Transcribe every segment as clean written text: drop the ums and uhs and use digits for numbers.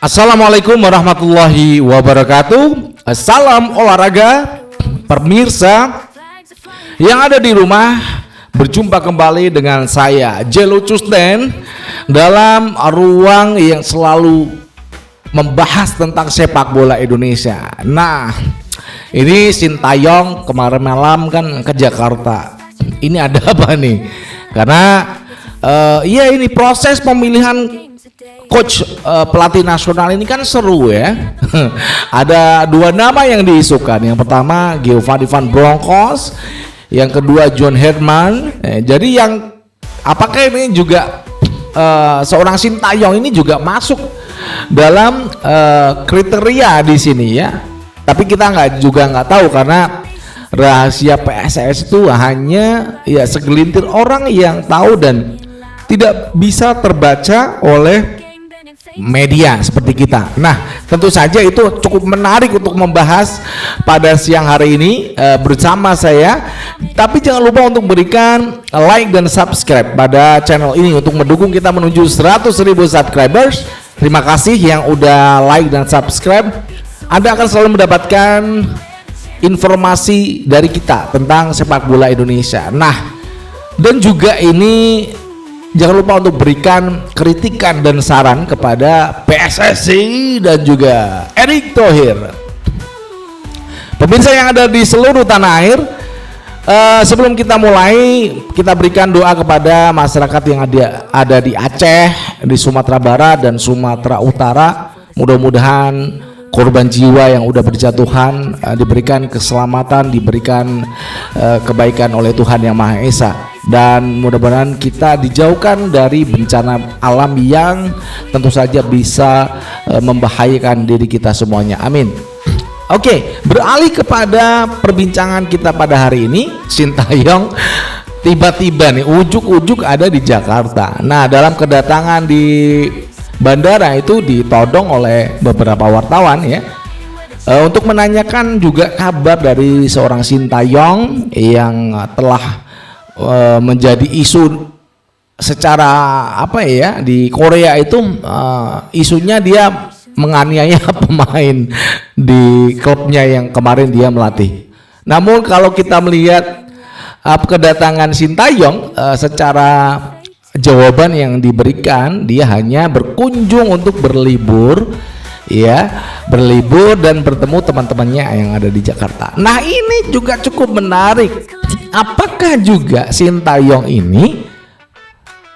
Assalamualaikum warahmatullahi wabarakatuh. Salam olahraga pemirsa yang ada di rumah. Berjumpa kembali dengan saya Jelo Custen dalam ruang yang selalu membahas tentang sepak bola Indonesia. Nah, ini Sintayong kemarin malam kan ke Jakarta. Ini ada apa nih? Karena ini proses pemilihan coach pelatih nasional ini kan seru ya. Ada dua nama yang diisukan. Yang pertama Giovanni Van Bronckhorst, yang kedua John Herdman. Jadi yang apakah ini juga seorang Sintayong ini juga masuk dalam kriteria di sini ya? Tapi kita nggak tahu karena rahasia PSS itu hanya ya segelintir orang yang tahu dan tidak bisa terbaca oleh media seperti kita. Nah, tentu saja itu cukup menarik untuk membahas pada siang hari ini bersama saya. Tapi jangan lupa untuk berikan like dan subscribe pada channel ini untuk mendukung kita menuju 100.000 subscribers. Terima kasih yang udah like dan subscribe. Anda akan selalu mendapatkan informasi dari kita tentang sepak bola Indonesia. Nah, dan juga ini jangan lupa untuk berikan kritikan dan saran kepada PSSI dan juga Erick Thohir. Pemirsa yang ada di seluruh tanah air, sebelum kita mulai, kita berikan doa kepada masyarakat yang ada di Aceh, di Sumatera Barat dan Sumatera Utara. Mudah-mudahan korban jiwa yang udah berjatuhan diberikan keselamatan, diberikan kebaikan oleh Tuhan Yang Maha Esa. Dan mudah-mudahan kita dijauhkan dari bencana alam yang tentu saja bisa membahayakan diri kita semuanya. Amin. Oke, beralih kepada perbincangan kita pada hari ini. Sintayong tiba-tiba nih ujuk-ujuk ada di Jakarta. Nah, dalam kedatangan di bandara itu ditodong oleh beberapa wartawan ya, untuk menanyakan juga kabar dari seorang Sintayong yang telah menjadi isu secara apa ya di Korea itu, isunya dia menganiaya pemain di klubnya yang kemarin dia melatih. Namun kalau kita melihat kedatangan Sintayong, secara jawaban yang diberikan, dia hanya berkunjung untuk berlibur ya, berlibur dan bertemu teman-temannya yang ada di Jakarta. Nah, ini juga cukup menarik. Apakah juga Sintayong ini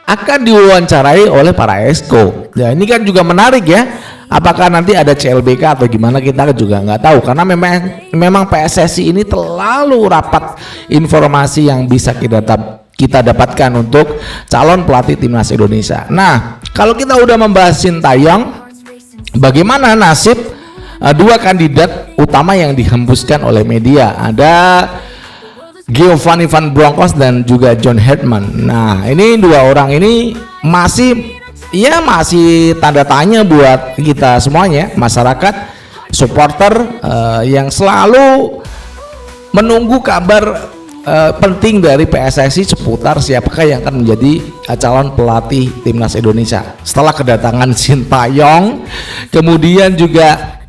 akan diwawancarai oleh para esko? Ya, ini kan juga menarik ya. Apakah nanti ada CLBK atau gimana, kita juga nggak tahu karena memang PSSI ini terlalu rapat informasi yang bisa kita dapatkan untuk calon pelatih timnas Indonesia. Nah, kalau kita udah membahas Sintayong, bagaimana nasib dua kandidat utama yang dihembuskan oleh media? Ada Giovanni Van Bronckhorst dan juga John Herdman. Nah, ini dua orang ini masih tanda tanya buat kita semuanya, masyarakat, supporter yang selalu menunggu kabar penting dari PSSI seputar siapakah yang akan menjadi calon pelatih timnas Indonesia setelah kedatangan Sintayong, kemudian juga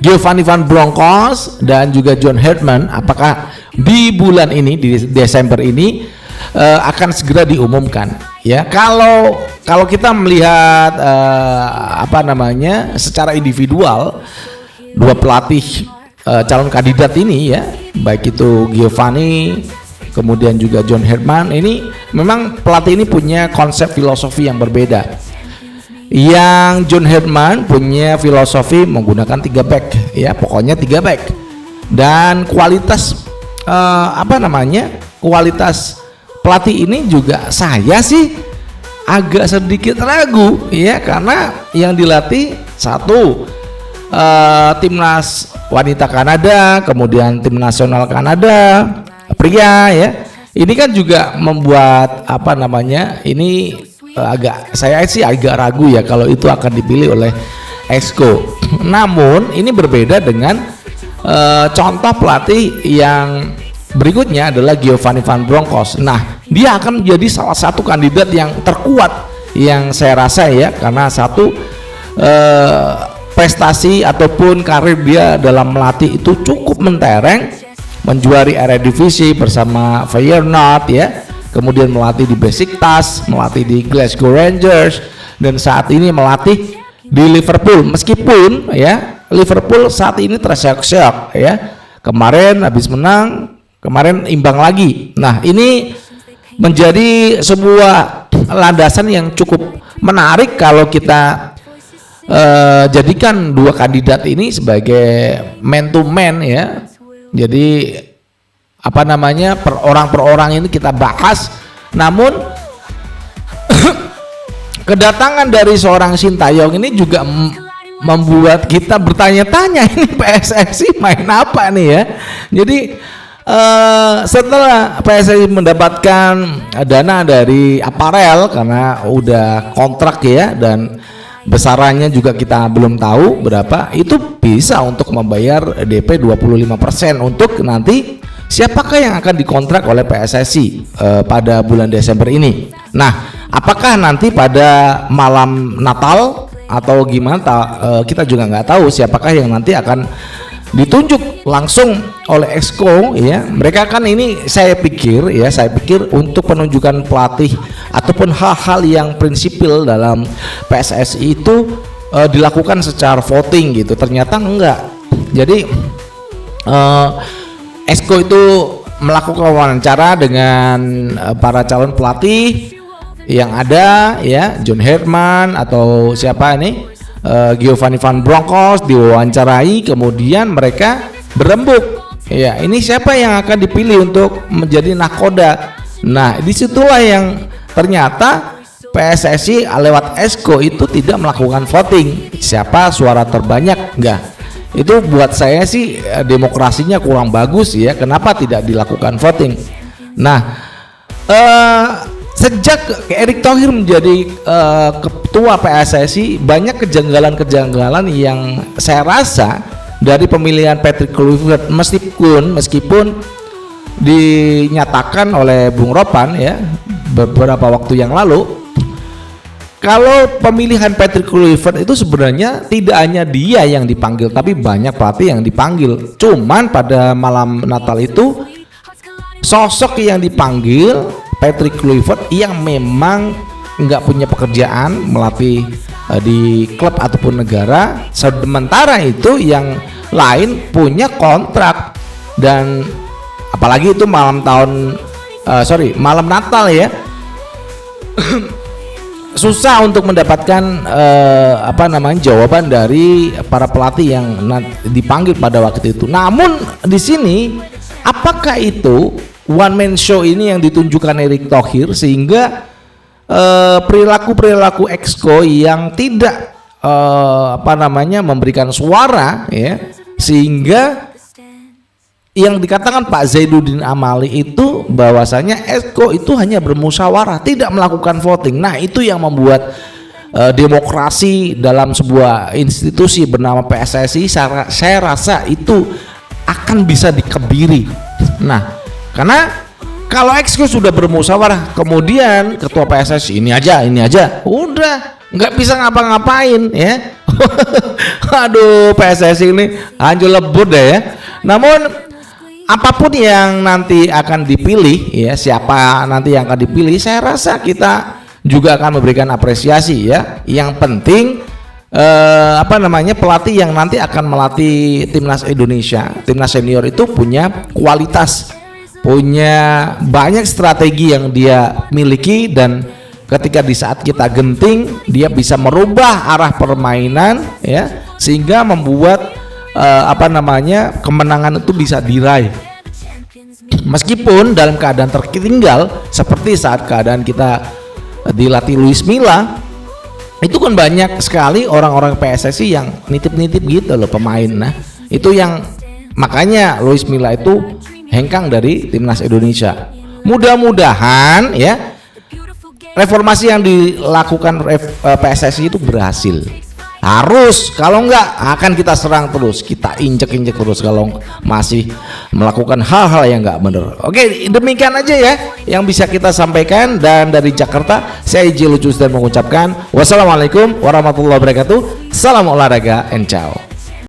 Giovanni Van Bronckhorst dan juga John Herdman. Apakah di bulan ini, di Desember ini akan segera diumumkan ya? Kalau kita melihat secara individual, dua pelatih calon kandidat ini ya, baik itu Giovanni kemudian juga John Herdman, ini memang pelatih ini punya konsep filosofi yang berbeda. Yang John Herdman punya filosofi menggunakan 3 back ya, pokoknya 3 back, dan kualitas kualitas pelatih ini juga saya sih agak sedikit ragu ya, karena yang dilatih satu timnas wanita Kanada, kemudian tim nasional Kanada pria ya. Ini kan juga membuat ini saya sih agak ragu ya kalau itu akan dipilih oleh Esko. Namun ini berbeda dengan contoh pelatih yang berikutnya adalah Giovanni Van Bronckhorst. Nah, dia akan menjadi salah satu kandidat yang terkuat yang saya rasa ya, karena satu prestasi ataupun karir dia dalam melatih itu cukup mentereng, menjuari Eredivisie bersama Feyenoord ya, kemudian melatih di Besiktas, melatih di Glasgow Rangers, dan saat ini melatih di Liverpool. Meskipun ya Liverpool saat ini terseok-seok ya, kemarin habis menang, kemarin imbang lagi. Nah ini menjadi sebuah landasan yang cukup menarik kalau kita jadikan dua kandidat ini sebagai man to man ya. Jadi apa namanya, per orang ini kita bahas. Namun kedatangan dari seorang Sintayong ini juga membuat kita bertanya-tanya, ini PSSI main apa nih ya. Jadi setelah PSSI mendapatkan dana dari aparel karena udah kontrak ya, dan besarannya juga kita belum tahu berapa, itu bisa untuk membayar DP 25% untuk nanti siapakah yang akan dikontrak oleh PSSI pada bulan Desember ini. Nah, apakah nanti pada malam Natal atau gimana, kita juga nggak tahu siapakah yang nanti akan ditunjuk langsung oleh Exco ya. Mereka kan ini saya pikir untuk penunjukan pelatih ataupun hal-hal yang prinsipil dalam PSSI itu dilakukan secara voting gitu. Ternyata enggak. Jadi Exco itu melakukan wawancara dengan para calon pelatih yang ada ya, John Herman atau siapa ini, Giovanni Van Bronckhorst diwawancarai, kemudian mereka berembuk ya, ini siapa yang akan dipilih untuk menjadi nahkoda. Nah disitulah yang ternyata PSSI lewat Exco itu tidak melakukan voting siapa suara terbanyak, enggak. Itu buat saya sih demokrasinya kurang bagus ya, kenapa tidak dilakukan voting. Nah sejak Erick Thohir menjadi ketua PSSI, banyak kejanggalan-kejanggalan yang saya rasa dari pemilihan Patrick Kluivert, meskipun dinyatakan oleh Bung Ropan ya beberapa waktu yang lalu, kalau pemilihan Patrick Kluivert itu sebenarnya tidak hanya dia yang dipanggil, tapi banyak pelatih yang dipanggil. Cuman pada malam Natal itu sosok yang dipanggil Patrick Kluivert yang memang nggak punya pekerjaan melatih di klub ataupun negara, sementara itu yang lain punya kontrak. Dan apalagi itu malam Natal ya. Susah untuk mendapatkan jawaban dari para pelatih yang dipanggil pada waktu itu. Namun di sini apakah itu one man show ini yang ditunjukkan Erick Thohir sehingga perilaku Exco yang tidak memberikan suara ya, sehingga yang dikatakan Pak Zainuddin Amali itu bahwasanya Exco itu hanya bermusyawarah, tidak melakukan voting. Nah itu yang membuat demokrasi dalam sebuah institusi bernama PSSI saya rasa itu akan bisa dikebiri. Nah karena kalau Exco sudah bermusyawarah, kemudian ketua PSSI ini aja, udah nggak bisa ngapa-ngapain ya. Aduh PSSI ini hancur lebur deh ya. Namun apapun yang nanti akan dipilih ya, siapa nanti yang akan dipilih, saya rasa kita juga akan memberikan apresiasi ya. Yang penting pelatih yang nanti akan melatih timnas Indonesia, timnas senior itu punya kualitas, punya banyak strategi yang dia miliki, dan ketika di saat kita genting dia bisa merubah arah permainan ya, sehingga membuat kemenangan itu bisa diraih meskipun dalam keadaan tertinggal, seperti saat keadaan kita dilatih Luis Milla. Itu kan banyak sekali orang-orang PSSI yang nitip-nitip gitu loh pemain. Nah itu yang makanya Luis Milla itu hengkang dari timnas Indonesia. Mudah-mudahan ya reformasi yang dilakukan PSSI itu berhasil Harus, kalau enggak akan kita serang terus, kita injek-injek terus kalau masih melakukan hal-hal yang enggak benar. Oke, demikian aja ya yang bisa kita sampaikan, dan dari Jakarta saya Iji Lucu dan mengucapkan wassalamualaikum warahmatullahi wabarakatuh. Salam olahraga and ciao.